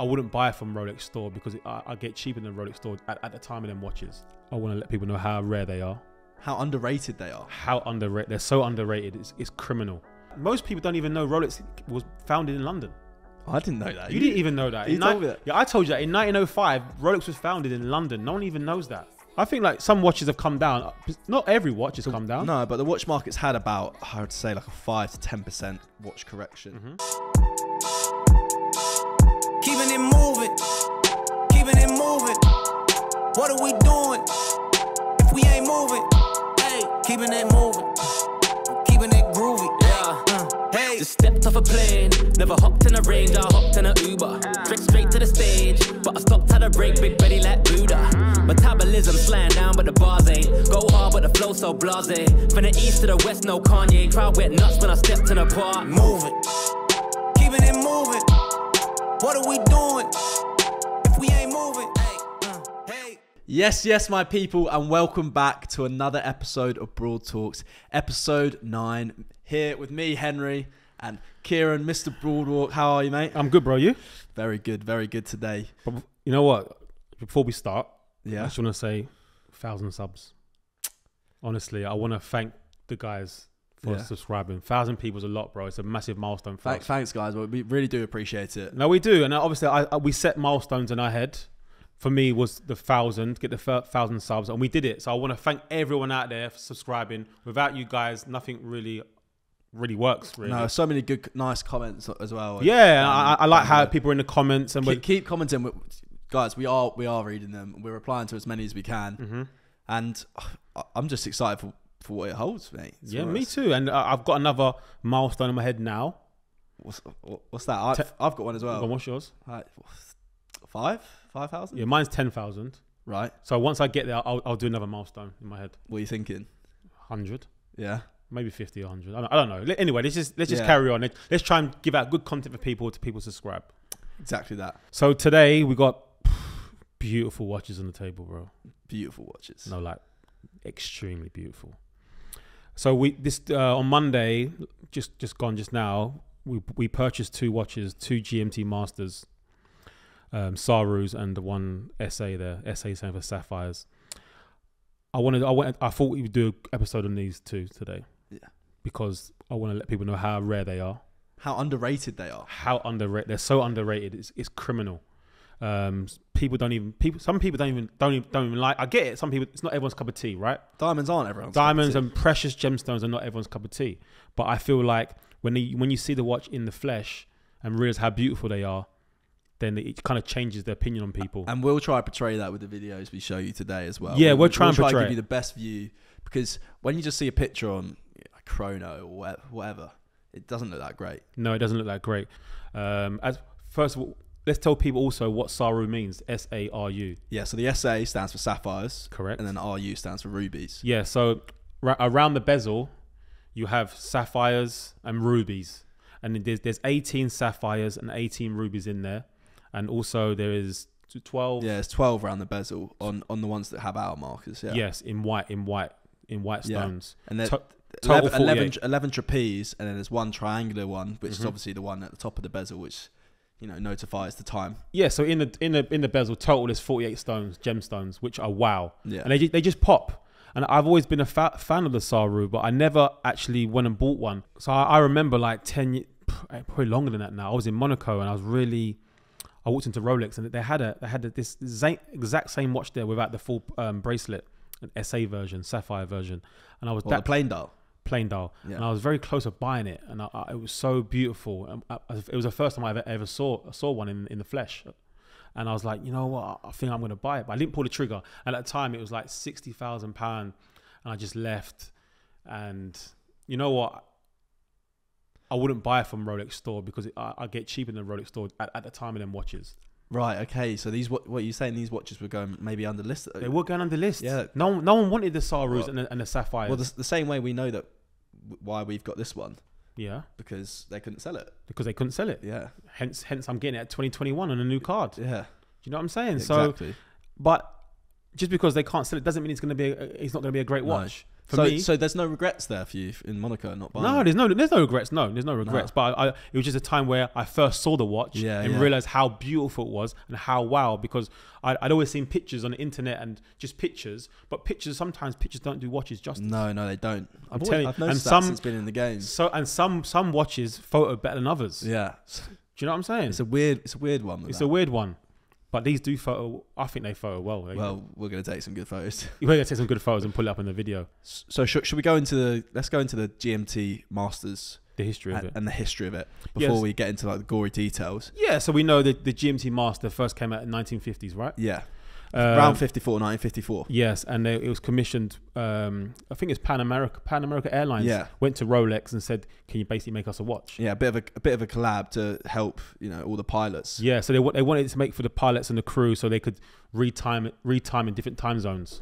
I wouldn't buy from Rolex store because I get cheaper than Rolex store at the time of them watches. I want to let people know how rare they are. How underrated they are. How underrated. They're so underrated. It's criminal. Most people don't even know Rolex was founded in London. I didn't know that. You didn't even know that. You told me that. Yeah, I told you that. In 1905, Rolex was founded in London. No one even knows that. I think like some watches have come down. Not every watch has come down. No, but the watch market's had about, I would say, like a 5 to 10% watch correction. Keeping it moving, keeping it moving. What are we doing if we ain't moving? Hey, keeping it moving, keeping it groovy. Yeah, hey. Just stepped off a plane, never hopped in a Range, I hopped in a Uber. Straight to the stage, but I stopped at a break, big belly like Buddha. Metabolism slowing down, but the bars ain't. Go hard, but the flow so blasé. From the east to the west, no Kanye. Crowd went nuts when I stepped in the park. Moving, keeping it moving. What are we doing if we ain't moving? Hey. Yes, my people, and welcome back to another episode of Broad Talks, episode 9. Here with me, Henry, and Kieran, Mr. Broadwalk. How are you, mate? I'm good, bro. You? Very good today. But you know what? Before we start, I Yeah. just want to say 1,000 subs. Honestly, I want to thank the guys for subscribing. 1,000 people is a lot, bro. It's a massive milestone for us. Thanks, guys. We really do appreciate it. No, we do. And obviously, we set milestones in our head. For me, was the 1,000, get the 1,000 subs, and we did it. So I want to thank everyone out there for subscribing. Without you guys, nothing really works. Really. No, so many good, nice comments as well. Yeah, I like how people are in the comments and keep commenting, guys. We are reading them. We're replying to as many as we can, and I'm just excited for what it holds, mate. Yeah, me too. And I've got another milestone in my head now. What's that? I've got one as well. What's yours? 5,000? Yeah, mine's 10,000. Right. So once I get there, I'll do another milestone in my head. What are you thinking? 100. Yeah. Maybe 50 or 100. I don't know. Anyway, let's just carry on. Let's try and give out good content for people subscribe. Exactly that. So today we got beautiful watches on the table, bro. Beautiful watches. No, like extremely beautiful. So on Monday, just now, we purchased 2 watches, 2 GMT Masters, SARUs, and the one SA there. SA stands for sapphires. I thought we would do an episode on these 2 today. Yeah. Because I want to let people know how rare they are. How underrated they are. How underrated. They're so underrated. It's criminal. Some people don't even like. I get it. Some people, it's not everyone's cup of tea, right? Diamonds aren't everyone's Diamonds cup of tea. and precious gemstones are not everyone's cup of tea. But I feel like when you see the watch in the flesh and realize how beautiful they are, then it kind of changes the opinion on people. And we'll try to portray that with the videos we show you today as well. Yeah, we'll try to give you the best view, because when you just see a picture on a chrono or whatever, it doesn't look that great. No, it doesn't look that great. First of all, let's tell people also what SARU means. SARU. Yeah, so the SA stands for sapphires. Correct. And then RU stands for rubies. Yeah, so around the bezel, you have sapphires and rubies. And there's 18 sapphires and 18 rubies in there. And also there is 12. Yeah, it's 12 around the bezel on the ones that have hour markers. Yeah. Yes, in white stones. And then 11 trapeze, and then there's one triangular one, which is obviously the one at the top of the bezel, which notifies the time. Yeah, so in the bezel total there's 48 stones, gemstones, which are wow. Yeah. And they just pop. And I've always been a fan of the SARU, but I never actually went and bought one. So I remember like 10 years, probably longer than that now. I was in Monaco and I walked into Rolex and they had this exact same watch there without the full bracelet, an SA version, sapphire version, and I was the plain dial. Yeah. And I was very close to buying it, and it was so beautiful. It was the first time I ever saw one in the flesh, and I was like, you know what, I think I'm going to buy it, but I didn't pull the trigger. And at the time, it was like £60,000, and I just left. And you know what? I wouldn't buy it from Rolex store because I get cheaper than Rolex store at the time of them watches. Right. Okay. So what you're saying? These watches were going maybe under list. They were going under list. Yeah. No one wanted the SARUs and the sapphires. Well, the same way we know that why we've got this one. Yeah. Because they couldn't sell it. Yeah. Hence I'm getting it at 2021 on a new card. Yeah. Do you know what I'm saying? Exactly. So, but just because they can't sell it doesn't mean it's not going to be a great watch. So there's no regrets there for you in Monaco not buying. No, there's no regrets. No, there's no regrets. But it was just a time where I first saw the watch and realized how beautiful it was and how wow, because I'd always seen pictures on the internet and just pictures, but sometimes pictures don't do watches justice. No, they don't. I've noticed and that since been in the game. Some watches photo better than others. Yeah. Do you know what I'm saying? It's a weird one. It's a weird one. But these do photo. I think they photo well. Well, we're going to take some good photos. We're going to take some good photos and pull it up in the video. So should we go into let's go into the GMT Masters, the history of it, and the history of it before we get into like the gory details. Yeah. So we know that the GMT Master first came out in 1950s, right? Yeah. Around 1954. Yes, and it was commissioned. I think it's Pan America Airlines. Yeah. Went to Rolex and said, "Can you basically make us a watch?" Yeah, a bit of a collab to help all the pilots. Yeah, so they wanted it to make for the pilots and the crew, so they could retime in different time zones.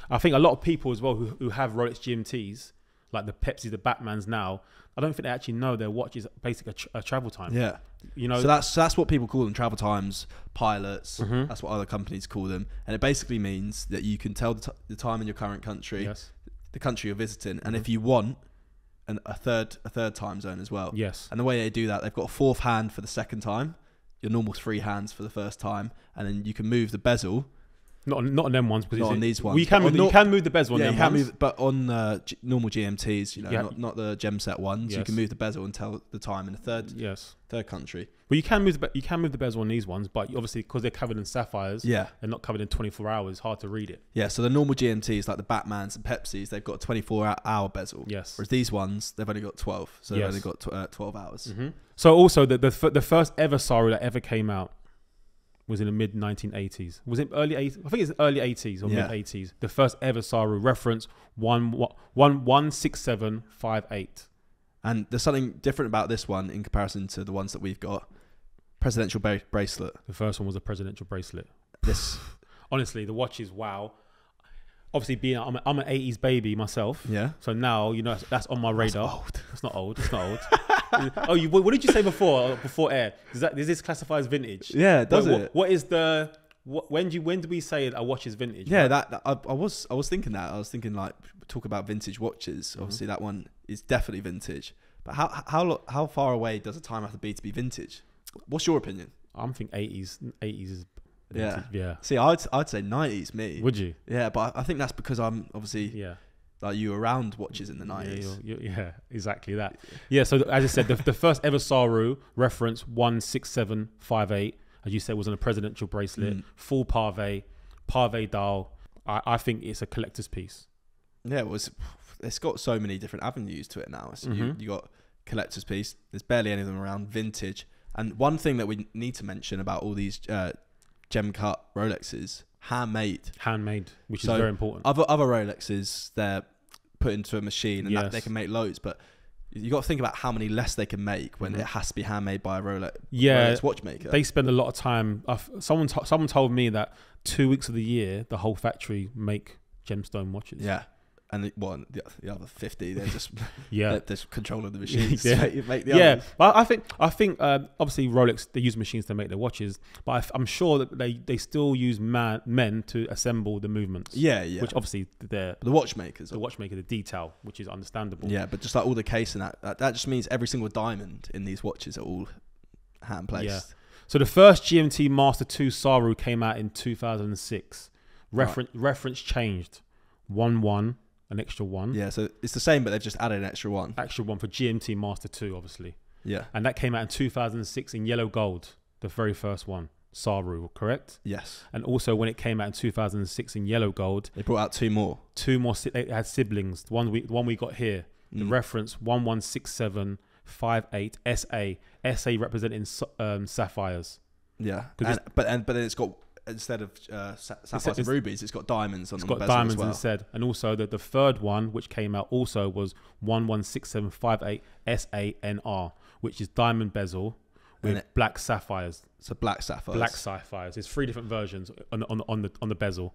I think a lot of people as well who have Rolex GMTs, like the Pepsi, the Batmans now, I don't think they actually know their watch is basically a travel time. Yeah. So that's what people call them, travel times, pilots. That's what other companies call them, and it basically means that you can tell the time in your current country, the country you're visiting, and if you want a third time zone as well. Yes. And the way they do that, they've got a fourth hand for the second time, your normal 3 hands for the first time, and then you can move the bezel. Not on them ones, because not on these ones. Well, you can move the bezel on them ones. But on normal GMTs, not the gem set ones, you can move the bezel and tell the time in a third country. Well, you can move the bezel on these ones, but obviously because they're covered in sapphires, they're not covered in 24 hours. It's hard to read it. Yeah, so the normal GMTs like the Batmans and Pepsis, they've got a 24-hour bezel. Yes. Whereas these ones, they've only got 12, so they've only got 12 hours. So also the first ever SARU that ever came out was in the mid 1980s. Was it early 80s? I think it's early 80s or mid 80s. The first ever SARU, reference 16758. And there's something different about this one in comparison to the ones that we've got. Presidential bracelet. The first one was a presidential bracelet. This, honestly, the watch is wow. Obviously, I'm an 80s baby myself. Yeah. So now that's on my radar. That's old. It's not old. It's not old. What did you say before air? Does this classify as vintage? Yeah, does it? What is the when do we say a watch is vintage? Yeah, right? I was thinking that. I was thinking like talk about vintage watches. Obviously, that one is definitely vintage. But how far away does a time have to be vintage? What's your opinion? I'm thinking 80s. 80s is vintage. Yeah. See, I'd say 90s. Me. Would you? Yeah, but I think that's because I'm obviously like you were around watches in the 90s. Yeah, exactly that. Yeah, so as I said, the first ever SARU, reference 16758, as you said, was on a presidential bracelet, full parve dial. I think it's a collector's piece. Yeah, it's got so many different avenues to it now. So you got collector's piece. There's barely any of them around. Vintage. And one thing that we need to mention about all these gem cut Rolexes, handmade, which is very important. Other Rolexes, they're put into a machine and they can make loads, but you got to think about how many less they can make when it has to be handmade by a Rolex watchmaker. They spend a lot of time. Someone told me that 2 weeks of the year the whole factory make gemstone watches. Yeah. And the other 50, they're just they're just controlling the machines. Make the others. Well, I think obviously Rolex, they use machines to make their watches, but I'm sure that they still use men to assemble the movements. Yeah. Which obviously the watchmaker, the detail, which is understandable. Yeah, but just like all the case and that just means every single diamond in these watches are all hand placed. Yeah. So the first GMT Master II SARU came out in 2006. Reference changed. 1-1. An extra 1. Yeah, so it's the same, but they've just added an extra 1. Extra 1 for GMT Master II, obviously. Yeah. And that came out in 2006 in yellow gold, the very first one. SARU, correct? Yes. And also when it came out in 2006 in yellow gold, they brought out 2 more. 2 more. They had siblings. The one we got here. The reference 116758 SA. SA representing sapphires. Yeah. But then it's got, instead of sapphires and rubies, it's got diamonds on the bezel. It's got diamonds instead. And also the third one, which came out also, was 116758 SANR, which is diamond bezel with black sapphires. So black sapphires. Black sapphires. There's 3 different versions on the bezel.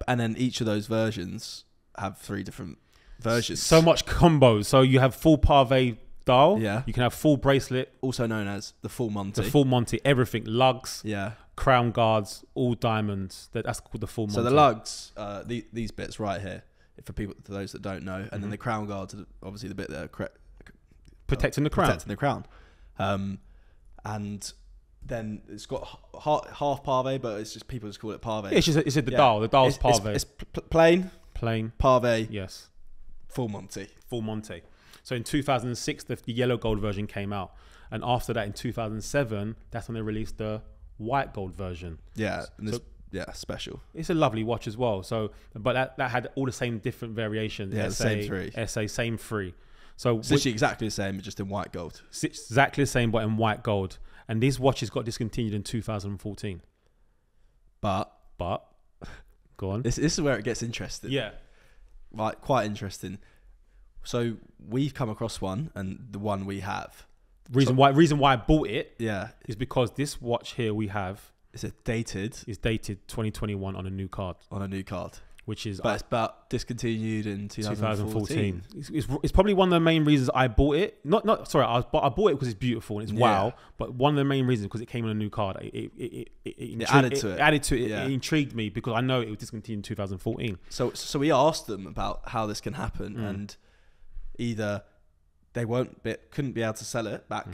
And then each of those versions have 3 different versions. So much combos. So you have full parve dial. Yeah. You can have full bracelet. Also known as the full Monty. The full Monty. Everything. Lugs. Yeah. Crown guards, all diamonds. That's called the full Monty. So the lugs, these bits right here, for those that don't know, and then the crown guards are obviously the bit that are protecting the crown. Protecting the crown. And then it's got half pave, but it's just people just call it pave. Yeah, it's the dial. The dial's pave. It's plain, pave. Yes. Full Monty. So in 2006, the yellow gold version came out, and after that, in 2007, that's when they released the white gold version. Yeah, special. It's a lovely watch as well. So, but that had all the same different variations. Yeah, SA, same three. SA, same three. So it's actually exactly the same, just in white gold. Exactly the same, but in white gold. And these watches got discontinued in 2014. But go on. This is where it gets interesting. Yeah. Like, quite interesting. So we've come across one, and the one we have. Reason why I bought it. Yeah. Is because this watch here we have. Is dated 2021 on a new card. Which is, but it's about discontinued in 2014. It's probably one of the main reasons I bought it. I bought it because it's beautiful and it's wow. But one of the main reasons because it came on a new card. It added to it. Yeah. It intrigued me because I know it was discontinued in 2014. So we asked them about how this can happen, and either they couldn't be able to sell it back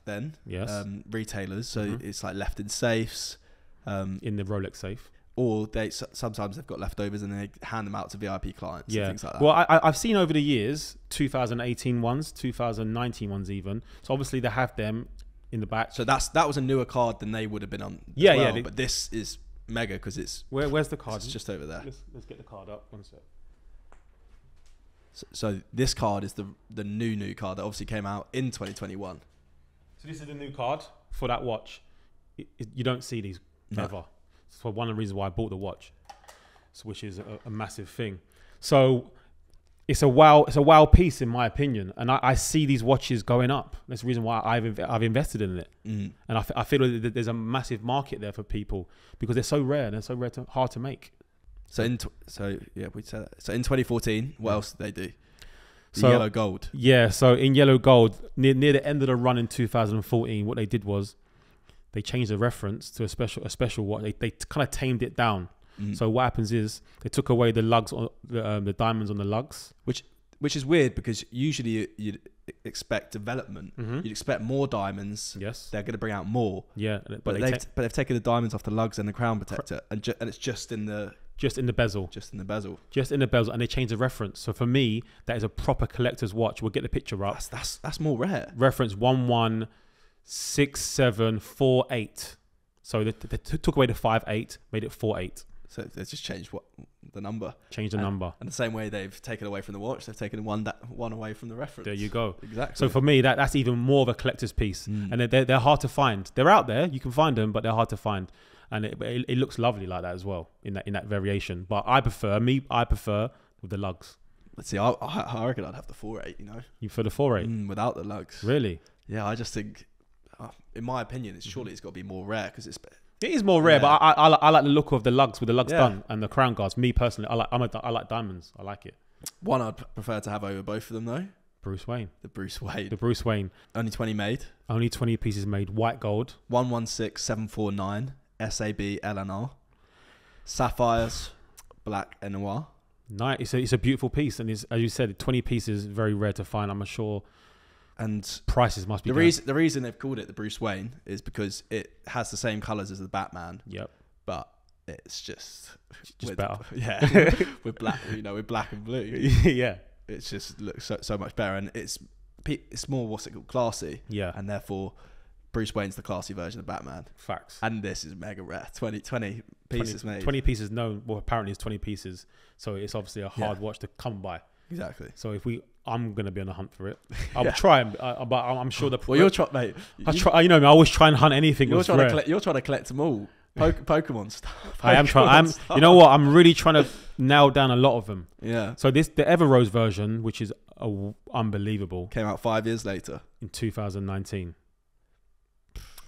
then. Yes. Retailers. So it's like left in safes. In the Rolex safe. Or sometimes they've got leftovers and they hand them out to VIP clients and things like that. Well, I've seen over the years 2018 ones, 2019 ones even. So obviously they have them in the back. So that was a newer card than they would have been on. But this is mega because it's where's the card? It's just over there. Let's get the card up. One sec. So this card is the new card that obviously came out in 2021. So this is the new card for that watch. You don't see these ever. For one of the reasons why I bought the watch, which is a massive thing. So it's a wow piece in my opinion, and I see these watches going up. That's the reason why I've invested in it, and I feel that there's a massive market there for people because they're so rare and they're so hard to make. So in 2014, what else did they do? Yellow gold. Yeah, so in yellow gold, near the end of the run in 2014, what they did was they changed the reference to a special watch. They kind of tamed it down. So what happens is they took away the lugs, the diamonds on the lugs, which is weird because usually you'd expect development. You'd expect more diamonds. Yes, they're going to bring out more. Yeah, but they've taken the diamonds off the lugs and the crown protector, and it's just in the bezel, and they changed the reference. So for me, that is a proper collector's watch. We'll get the picture up. That's more rare. Reference 116748. So they took away the 58, made it 48. So they just changed the number. Changed the number. And the same way they've taken away from the watch, they've taken one away from the reference. There you go. Exactly. So for me, that's even more of a collector's piece. And they're hard to find. They're out there. You can find them, but they're hard to find. And it looks lovely like that as well in that variation. But I prefer with the lugs. Let's see. I reckon I'd have the 48. You know. You for the 48 without the lugs. Really? Yeah. I just think, in my opinion, it's got to be more rare because it is more rare. But I like the look of the lugs with the lugs done and the crown guards. Me personally, I like diamonds. I like it. One I'd prefer to have over both of them though. The Bruce Wayne. Only 20 made. Only 20 pieces made. White gold. 116749. SAB LNR. Sapphires. Black and noir. Nice. It's a beautiful piece, and as you said, 20 pieces very rare to find. I'm sure. And prices must be the reason they've called it the Bruce Wayne is because it has the same colours as the Batman. Yep. But it's just better. Yeah. with black, with black and blue. Yeah. It just looks so much better, and it's more classy. Yeah. And therefore, Bruce Wayne's the classy version of Batman. Facts. And this is mega rare. 20 pieces made. 20 pieces known. Well, apparently it's 20 pieces, so it's obviously a hard watch to come by. Exactly. So I'm gonna be on the hunt for it. I'll try, but I'm sure the. Well, you're trying, mate. I always try and hunt anything. You're trying to collect them all. Pokemon stuff. I am trying. You know what? I'm really trying to nail down a lot of them. Yeah. So the Ever Rose version, which is unbelievable, came out 5 years later in 2019.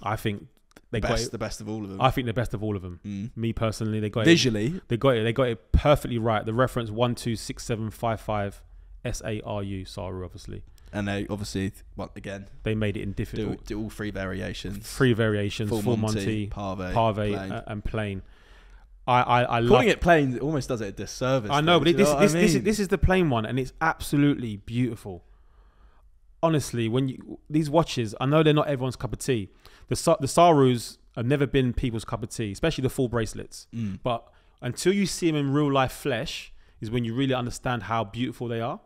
I think the best of all of them. I think the best of all of them. Me personally, they got visually. They got it perfectly right. The reference 126755 SARU, obviously. And they obviously, they made it in different. Do all three variations. Full Monty, Pave, and plain. I love calling it plain almost does it a disservice. I know, though, but do you know what I mean? this is the plain one, and it's absolutely beautiful. Honestly, these watches, I know they're not everyone's cup of tea. The SARUs have never been people's cup of tea, especially the full bracelets. But until you see them in real life flesh, is when you really understand how beautiful they are.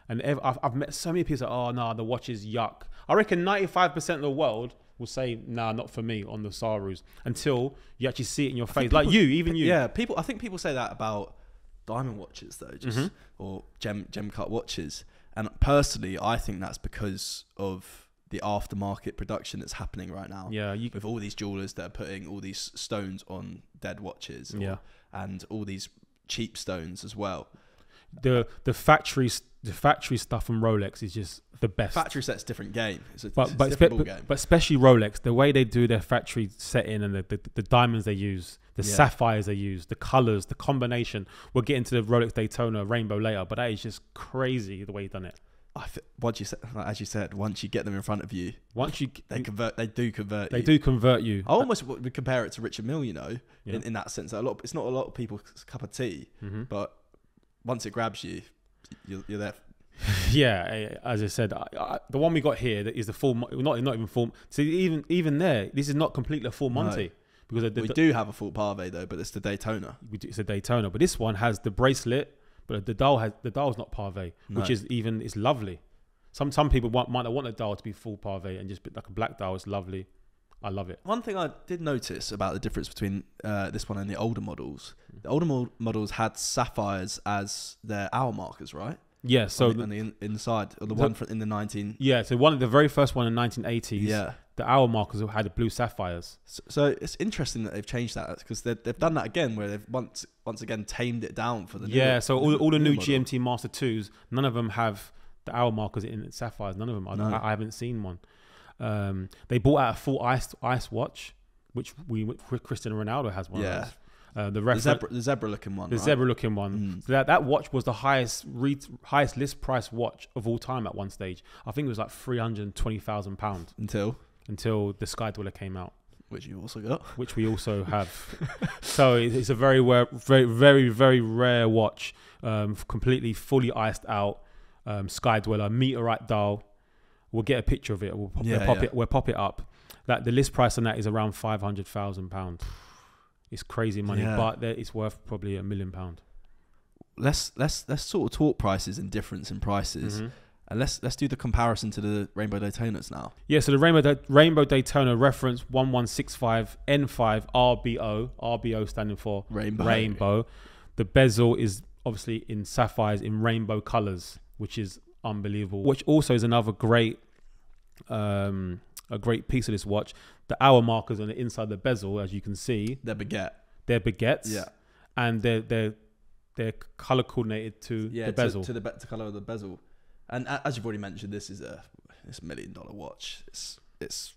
And I've met so many people say, "Oh no, the watch is yuck." I reckon 95% of the world will say, "Nah, not for me" on the SARUs until you actually see it in your face, like even you. Yeah, I think people say that about diamond watches though, just or gem cut watches. And personally, I think that's because of the aftermarket production that's happening right now. Yeah, with all these jewelers that are putting all these stones on dead watches. And all these cheap stones as well. The factory stuff from Rolex is just the best. Factory set's different game. It's a but different ball game. But especially Rolex, the way they do their factory setting and the diamonds they use, the sapphires they use, the colors, the combination. We'll get into the Rolex Daytona Rainbow later, but that is just crazy the way you've done it. As you said, once you get them in front of you, they do convert you. I almost would compare it to Richard Mille, in that sense. It's not a lot of people's cup of tea, but once it grabs you, you're there. Yeah, as I said, the one we got here is the full, not even full. See, even there, this is not completely a full Monty. No. Because we do have a full Pave though, but it's the Daytona. It's a Daytona, but this one has the bracelet. But the dial's not pave, which is lovely. Some people might not want the dial to be full pave and just like a black dial. It's lovely. I love it. One thing I did notice about the difference between this one and the older models, the older models had sapphires as their hour markers, right? Yeah. So on the inside, or the one in the 19. Yeah. So the very first one in 1980s. Yeah. The hour markers had the blue sapphires. So it's interesting that they've changed that, because they've done that again, where they've once again tamed it down for the new. So all the new GMT Master IIs, none of them have the hour markers in sapphires. None of them. I haven't seen one. They brought out a full ice watch, which Cristiano Ronaldo has one. Yeah. Of those. The zebra looking one. The zebra looking one. So that watch was the highest list price watch of all time at one stage. I think it was like £320,000 until the Sky Dweller came out, which you also got, which we also have. So it's a very very very rare watch, completely fully iced out, Sky Dweller meteorite dial. We'll get a picture of it. We'll pop it up. That the list price on that is around £500,000. It's crazy money, but it's worth probably £1 million. Let's sort of talk prices and difference in prices. And let's do the comparison to the Rainbow Daytonas now. Yeah, so the Rainbow Daytona reference 1165 N5 RBO. RBO standing for Rainbow. The bezel is obviously in sapphires in rainbow colors, which is unbelievable. Which also is another great piece of this watch. The hour markers on the inside of the bezel, as you can see, they're baguette. They're baguettes. Yeah, and they're color coordinated to the bezel. To the color of the bezel. And as you've already mentioned, this is a $1 million watch. It's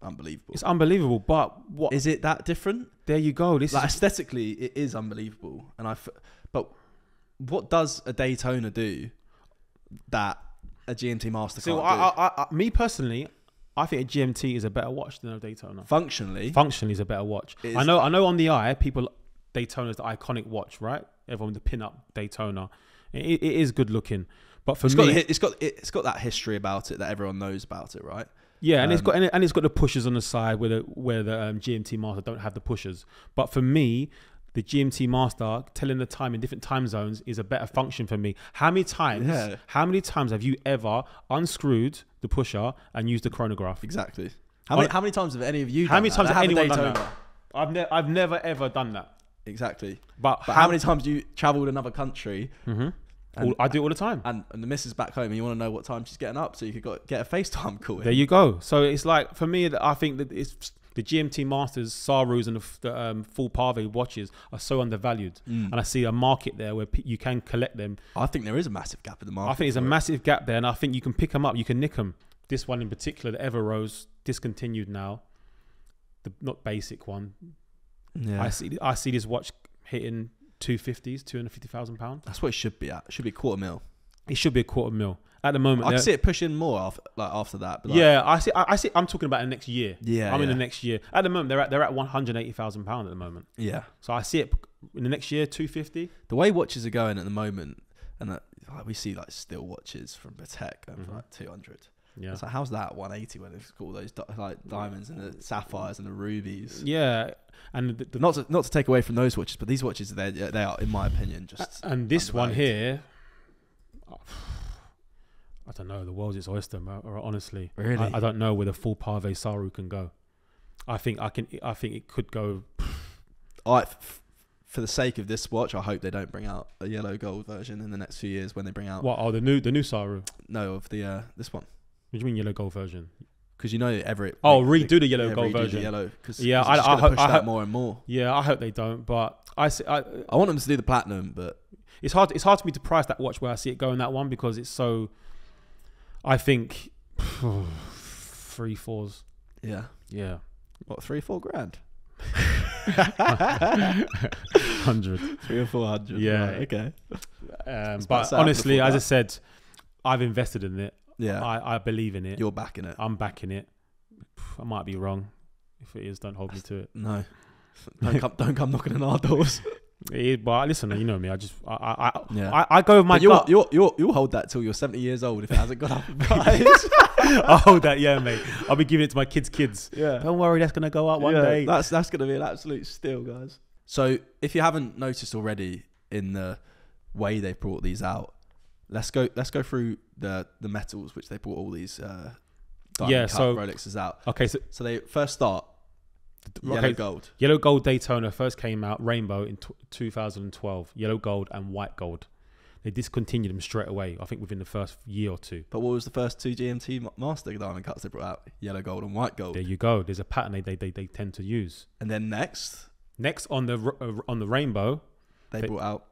unbelievable. It's unbelievable, but what is it that different? There you go. This is aesthetically, it is unbelievable. But what does a Daytona do that a GMT Master can't do? Me personally, I think a GMT is a better watch than a Daytona. Functionally is a better watch. I know on the eye, Daytona is the iconic watch, right? Everyone the pin up Daytona. It is good looking. But for me, it's got that history about it that everyone knows about it, right? Yeah, and it's got the pushers on the side where the GMT Master don't have the pushers. But for me, the GMT Master telling the time in different time zones is a better function for me. How many times have you ever unscrewed the pusher and used the chronograph? Exactly. How many times have any of you? How many times have anyone done that? I've never ever done that. Exactly. But how many times do you travel to another country? I do it all the time. And the missus back home, and you want to know what time she's getting up, so you could get a FaceTime call. There you go. So it's like, for me, I think that it's the GMT Masters, SARUs, and the full Pave watches are so undervalued. And I see a market there where you can collect them. I think there is a massive gap in the market. I think there's a massive gap there, and I think you can pick them up. You can nick them. This one in particular, the Ever Rose, discontinued now. The not basic one. Yeah. I see this watch hitting £250,000. That's what it should be at. It should be £250,000. It should be $250,000 at the moment. I can see it pushing more after that. But Yeah, I see. I'm talking about the next year. Yeah, I'm in the next year. At the moment, they're at £180,000 at the moment. Yeah. So I see it in the next year, 250. The way watches are going at the moment, and we see like still watches from Patek going for like 200. Yeah. It's like, how's that 180 when it's got all those like diamonds and the sapphires and the rubies? Yeah, and not to take away from those watches, but these watches they are, in my opinion, just. And this one here, I don't know. The world's its oyster, honestly. Really? I don't know where the full Pave Saru can go. I think it could go. For the sake of this watch, I hope they don't bring out a yellow gold version in the next few years when they bring out. What? Oh, the new Saru. No, of the this one. What do you mean yellow gold version? Because you know Everett. Oh, redo the yellow gold version. The yellow, cause yeah, I hope that more and more. Yeah, I hope they don't. But I want them to do the platinum, but it's hard. It's hard for me to price that watch where I see it going that one because it's so. I think 3-4s. Yeah. Yeah. What, 3-4 grand? 100. 300 or 400. Yeah. Right, okay. But honestly, as I said, I've invested in it. Yeah. I believe in it. You're backing it. I'm backing it. I might be wrong. If it is, don't hold me to it. No. Don't come knocking on our doors. But listen, you know me. I Yeah. I go with my gut. You'll hold that till you're 70 years old if it hasn't gone up in price. I'll hold that, yeah, mate. I'll be giving it to my kids. Yeah. Don't worry, that's gonna go up one day. That's gonna be an absolute steal, guys. So if you haven't noticed already in the way they brought these out, let's go through the metals which they brought all these diamond cut Rolexes out. Okay, so they first start yellow gold. Yellow gold Daytona first came out rainbow in 2012. Yellow gold and white gold. They discontinued them straight away, I think within the first year or two. But what was the first two GMT Master diamond cuts they brought out? Yellow gold and white gold. There you go. There's a pattern they tend to use. And then next on the rainbow, they brought out.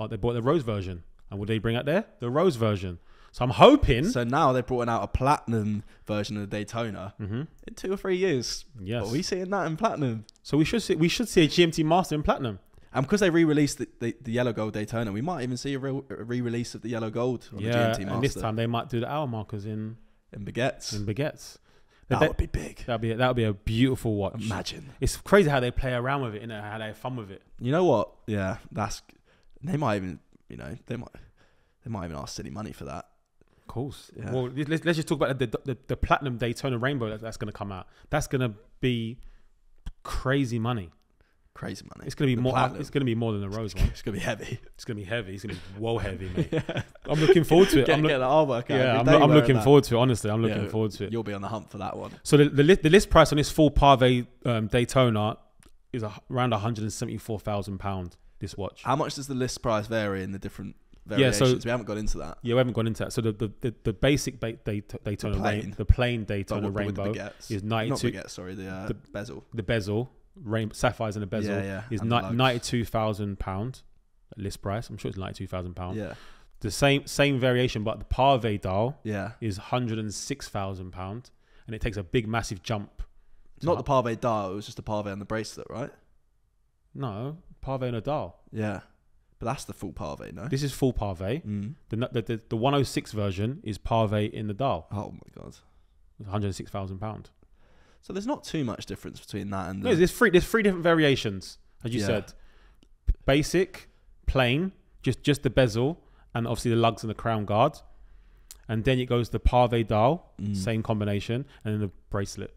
They brought the rose version. And what did they bring out there? The rose version. So I'm hoping. So now they're brought out a platinum version of the Daytona in 2 or 3 years. Yes. Are we seeing that in platinum? So we should see a GMT Master in platinum. And because they re-released the yellow gold Daytona, we might even see a re-release of the yellow gold on the GMT Master. And this time they might do the hour markers in baguettes. That would be big. That would be a beautiful watch. Imagine. It's crazy how they play around with it, you know, how they have fun with it. You know what? Yeah, they might even ask silly money for that. Of course. Yeah. Well, let's just talk about the platinum Daytona rainbow that's going to come out. That's going to be crazy money. Crazy money. It's going to be more. Platinum. It's going to be more than the rose one. It's going to be heavy. It's going to be heavy. It's going to be well heavy, mate. Yeah. I'm looking forward to it. Get the artwork out. Yeah, I'm looking forward to it. Honestly, I'm looking forward to it. You'll be on the hunt for that one. So the list price on this full Pave Daytona is around £174,000. This watch. How much does the list price vary in the different variations? We haven't got into that. Yeah, we haven't gone into that. So the basic Daytona the plain Daytona rainbow is 92. Not baguette, sorry, the bezel. The bezel. Sapphires and a bezel is £92,000 list price. I'm sure it's £92,000. Yeah. The same variation, but the Pave dial is £106,000, and it takes a big massive jump. Not the Pave dial. It was just the Pave and the bracelet, right? No, Pave and a dial. Yeah, but that's the full Pave, no? This is full Pave. The 106 version is Pave in the dial. Oh my god, £106,000. So there's not too much difference between that and there's three different variations, as you said. Basic, plain, just the bezel, and obviously the lugs and the crown guard. And then it goes the Pave dial, same combination, and then the bracelet.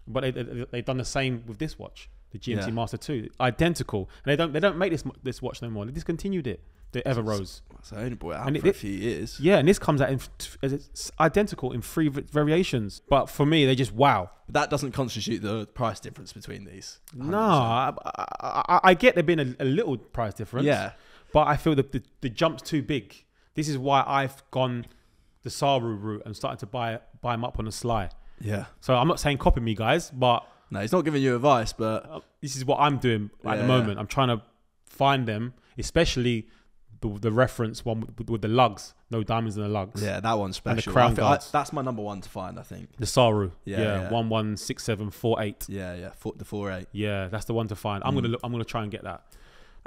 But they've done the same with this watch, the GMT Master II, identical. And they don't make this watch no more. They discontinued it. The Ever Rose. So I only brought it out for a few years. Yeah, and this comes out as it's identical in 3 variations. But for me, they just wow. But that doesn't constitute the price difference between these. 100%. No, I get there being a little price difference. Yeah, but I feel that the jump's too big. This is why I've gone the Saru route and started to buy them up on the sly. Yeah. So I'm not saying copy me, guys, but no, he's not giving you advice. But this is what I'm doing at the moment. I'm trying to find them, especially the reference one with the lugs, no diamonds in the lugs. Yeah, that one's special. And the crown guards. That's my number one to find, I think. The Saru. Yeah. 116748. Yeah. The 48. Yeah, that's the one to find. I'm gonna try and get that.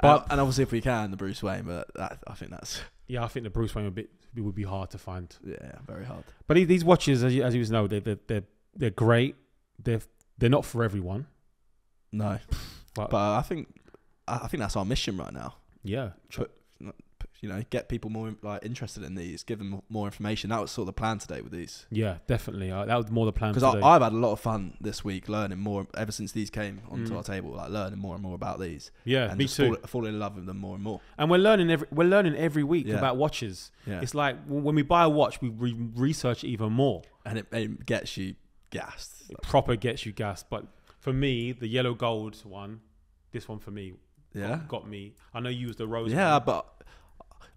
But and obviously if we can, the Bruce Wayne, but I think that's I think the Bruce Wayne would be hard to find. yeah, very hard. But these watches, as you know, they're great. They're not for everyone. No, But I think that's our mission right now. Yeah. Get people more like interested in these, give them more information. That was sort of the plan today with these. Yeah, definitely. That was more the plan. Because I've had a lot of fun this week learning more ever since these came onto our table, like learning more and more about these. Yeah, and me too. Fall in love with them more and more. And we're learning every week about watches. Yeah. It's like when we buy a watch, we research it even more, and it gets you gassed. It proper gets you gassed. But for me, the yellow gold one, this one for me, got me. I know you used the rose. Yeah, one. But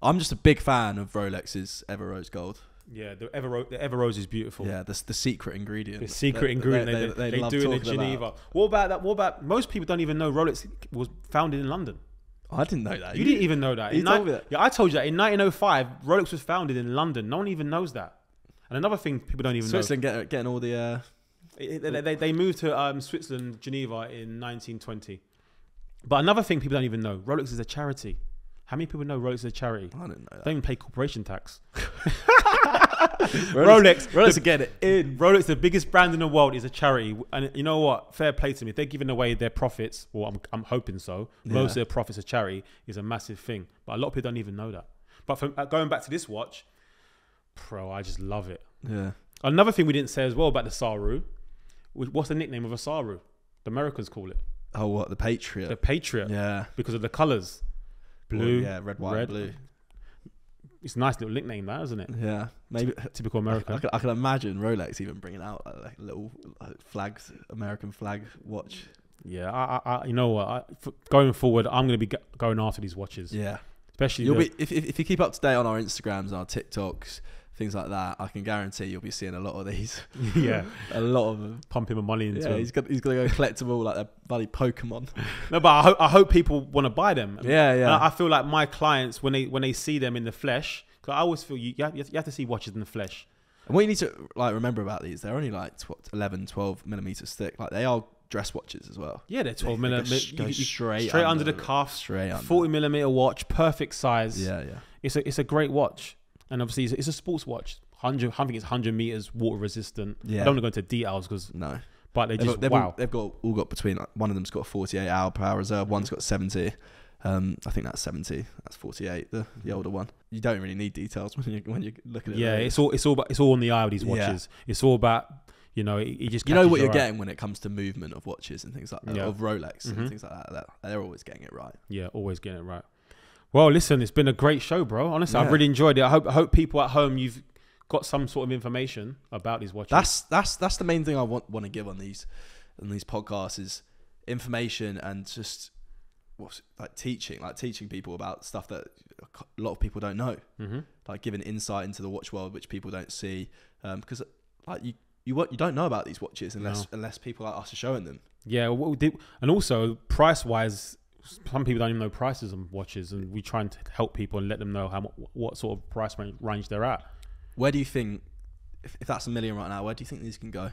I'm just a big fan of Rolex's Ever Rose Gold. Yeah, the Ever Rose is beautiful. Yeah, the secret ingredient. The secret ingredient they do in Geneva. About. What about most people don't even know Rolex was founded in London. I didn't know that. You didn't even know that. You told me that. Yeah, I told you that. In 1905, Rolex was founded in London. No one even knows that. And another thing people don't even know. Switzerland getting all the... They moved to Switzerland, Geneva in 1920. But another thing people don't even know, Rolex is a charity. How many people know Rolex is a charity? I didn't know that. They don't even pay corporation tax. Rolex are getting it in. Rolex, the biggest brand in the world, is a charity. And you know what? Fair play to them. If they're giving away their profits, well, I'm hoping so. Most of their profits are charity is a massive thing. But a lot of people don't even know that. But going back to this watch, I just love it. Yeah. Another thing we didn't say as well about the SARU, what's the nickname of a SARU? The Americans call it. Oh, what? The Patriot. The Patriot. Yeah. Because of the colours. Blue. Yeah, red, white, and blue. It's a nice little nickname, that, isn't it? Yeah. Maybe typical American. I can imagine Rolex even bringing out like little flags, American flag watch. Yeah, I you know what? Going forward, I'm going to be going after these watches. Yeah. Especially if you keep up to date on our Instagrams and our TikToks, things like that, I can guarantee you'll be seeing a lot of these. Yeah, a lot of them. Pumping my money into them. He's gonna go collect them all like a bloody Pokemon. No, but I hope people want to buy them. Yeah. And I feel like my clients when they see them in the flesh, because I always feel you have to see watches in the flesh. And what you need to remember about these, they're only like 11, 12 millimeters thick. Like they are dress watches as well. Yeah, they're 12 millimeters. Go straight under the cuff. Straight under. 40 millimeter watch, perfect size. Yeah. It's a great watch, and obviously it's a sports watch. I think it's 100 meters, water resistant. Yeah. I don't want to go into details because no. But they've all got between one of them's got a 48 hour power reserve. One's got 70. I think that's 70. That's 48. The older one. You don't really need details when you look at it. Yeah, it's all in the eye of these watches. Yeah. It's all about it just. You know what you're getting when it comes to movement of watches and things like that, of Rolex and things like that. They're always getting it right. Yeah, always getting it right. Well, listen, it's been a great show, bro. Honestly, I've really enjoyed it. I hope people at home you've got some sort of information about these watches. That's the main thing I want to give on these podcasts is information and just teaching people about stuff that a lot of people don't know. Like giving insight into the watch world which people don't see, because you don't know about these watches unless people like us are showing them. Yeah, and also price wise, some people don't even know prices on watches, and we try and help people and let them know what sort of price range they're at. Where do you think, if that's $1 million right now, where do you think these can go?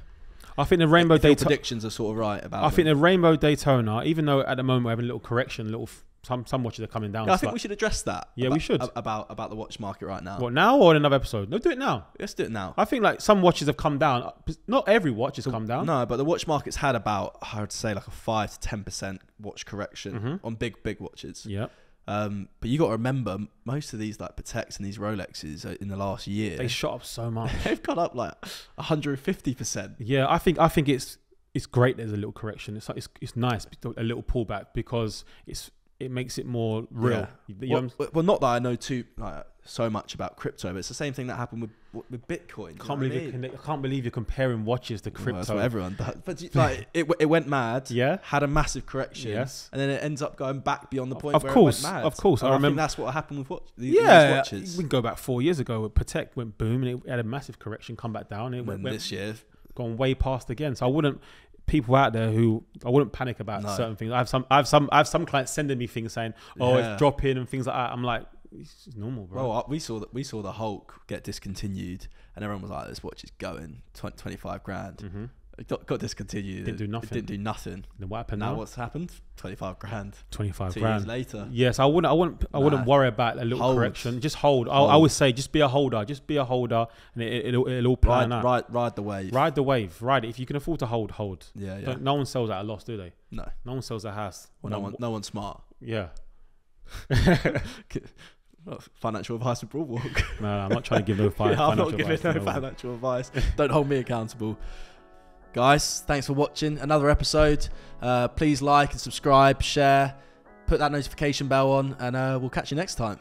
I think the Rainbow Daytona predictions are sort of right about. I think the Rainbow Daytona, even though at the moment we're having a little correction, some watches are coming down. Yeah, I think we should address that. Yeah, we should about the watch market right now. What, now or in another episode? No, do it now. Let's do it now. I think like some watches have come down. Not every watch has come down. No, but the watch market's had about, I would say, like a 5 to 10% watch correction on big watches. Yeah. But you got to remember, most of these like Pateks and these Rolexes in the last year, they shot up so much. They've gone up like 150%. Yeah, I think it's great. There's a little correction. It's nice, a little pullback, because it makes it more real. Yeah. Well, not that I know so much about crypto, but it's the same thing that happened with Bitcoin. I can't believe you're comparing watches to crypto. Well, that's what everyone does. But like it went mad. Yeah. Had a massive correction. Yes. And then it ends up going back beyond the point where it went mad. Of course. I remember that's what happened with these watches. We can go back 4 years ago. Patek went boom and it had a massive correction, come back down. And this year gone way past again. So I wouldn't. People out there I wouldn't panic about certain things. I have some clients sending me things saying, it's dropping and things like that. I'm like, it's normal, bro. Well, we saw the Hulk get discontinued, and everyone was like, "This watch is going 25 grand." It got discontinued. Didn't do nothing. It didn't do nothing. Then what happened Now now? what's happened? 25 grand. 25 2 grand. years later. Yes, I wouldn't worry about a little Hold. correction. Just hold. I would say just be a holder. Just be a holder, and it'll all plan out. Ride the wave. Ride the wave. Ride it. If you can afford to hold. Yeah. No one sells at a loss, do they? No. No one sells a house. Well, no one's smart. Yeah. Financial advice with Broadwalk. No, I'm not trying to give no financial I'm not advice. giving no financial advice. Don't hold me accountable. Guys, thanks for watching another episode. Please like and subscribe, share, put that notification bell on, and we'll catch you next time.